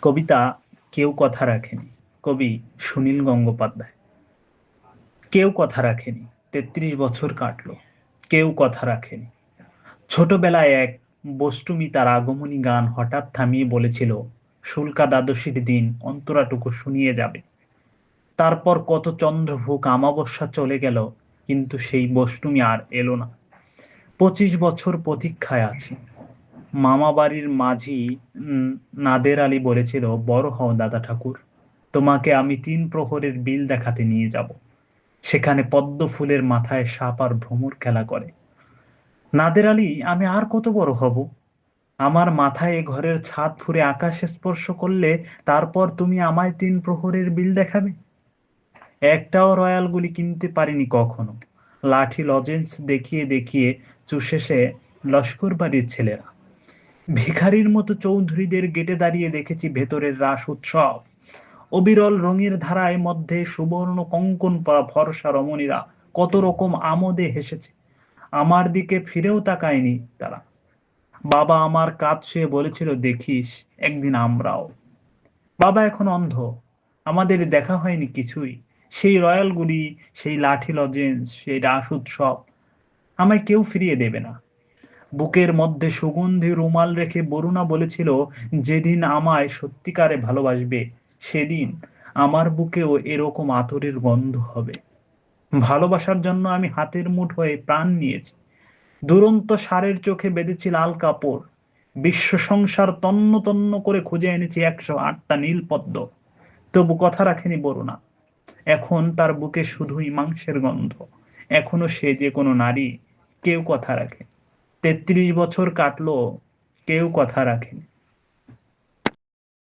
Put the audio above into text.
কবিতা কেউ কথা রাখেনি। কবি সুনীল গঙ্গোপাধ্যায়। কেউ কথা রাখেনি। ৩৩ বছর কাটলো, কেউ কথা রাখেনি। ছোটবেলায় এক বষ্টমী তার আগমনী গান হঠাৎ থামিয়ে বলেছিল, শুল্কা দ্বাদশীর দিন অন্তরাটুকু শুনিয়ে যাবে। তারপর কত চন্দ্রভোগ আমাবস্যা চলে গেল, কিন্তু সেই বষ্টমী আর এলো না। 25 বছর প্রতীক্ষায় আছি। মামা বাড়ির মাঝি নাদের আলী বলেছিল, বড় হও দাদা ঠাকুর, তোমাকে আমি 3 প্রহরের বিল দেখাতে নিয়ে যাব। সেখানে পদ্ম ফুলের মাথায় সাপ আর ভ্রমর খেলা করে। নাদের আলী, আমি আর কত বড় হব? আমার মাথায় এ ঘরের ছাদ ফুঁড়ে আকাশে স্পর্শ করলে তারপর তুমি আমায় 3 প্রহরের বিল দেখাবে? একটাও রয়্যাল গুলি কিনতে পারিনি কখনো। লাঠি লজেন্স দেখিয়ে দেখিয়ে চুষেছে লস্কর বাড়ির ছেলেরা। ভিখারির মতো চৌধুরীদের গেটে দাঁড়িয়ে দেখেছি ভেতরের রাস উৎসব। অবিরল রঙের ধারায় মধ্যে সুবর্ণ কঙ্কন পরা ফর্সা রমণীরা কত রকম আমোদে হেসেছে। আমার দিকে ফিরেও তাকায়নি তারা। বাবা আমার কাঁধ ছুঁয়ে বলেছিল, দেখিস একদিন আমরাও। বাবা এখন অন্ধ। আমাদের দেখা হয়নি কিছুই। সেই রয়্যালগুলি, সেই লাঠি লজেন্স, সেই রাস উৎসব আমায় কেউ ফিরিয়ে দেবে না। বুকের মধ্যে সুগন্ধি রুমাল রেখে বরুণা বলেছিল, যেদিন আমায় সত্যিকারে ভালোবাসবে সেদিন আমার বুকেও এরকম আতরের গন্ধ হবে। ভালোবাসার জন্য আমি হাতের মুঠোয় প্রাণ নিয়েছি। দুরন্ত ষাঁড়ের চোখে বেঁধেছি লাল কাপড়। বিশ্ব সংসার তন্ন তন্ন করে খুঁজে এনেছি 108টা নীল পদ্ম। তবু কথা রাখেনি বরুণা। এখন তার বুকে শুধুই মাংসের গন্ধ। এখনো সে যে কোনো নারী। কেউ কথা রাখে। 33 বছর কাটলো, কেউ কথা রাখেনি।